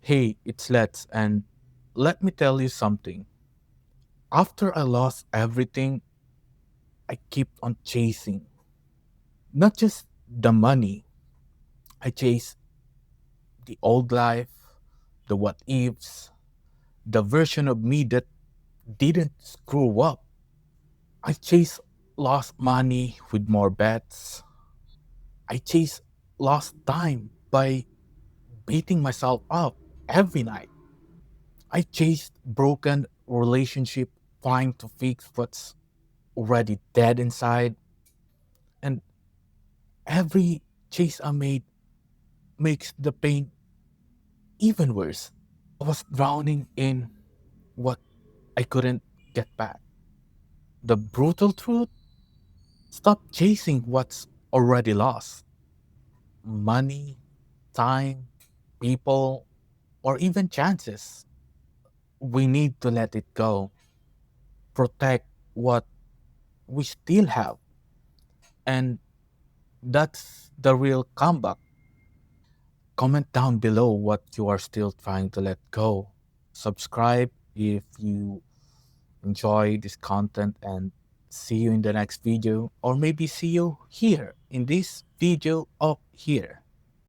Hey, it's Let's, and let me tell you something. After I lost everything, I kept on chasing. Not just the money, I chased the old life, the what ifs, the version of me that didn't screw up. I chased lost money with more bets. I chased lost time by beating myself up every night. I chased broken relationship trying to fix what's already dead inside, and every chase I made makes the pain even worse. I was drowning in what I couldn't get back. The brutal truth: stop chasing what's already lost. Money, time, people, or even chances. We need to let it go. Protect what we still have. And that's the real comeback. Comment down below what you are still trying to let go. Subscribe if you enjoy this content, and see you in the next video, or maybe see you here in this video up here.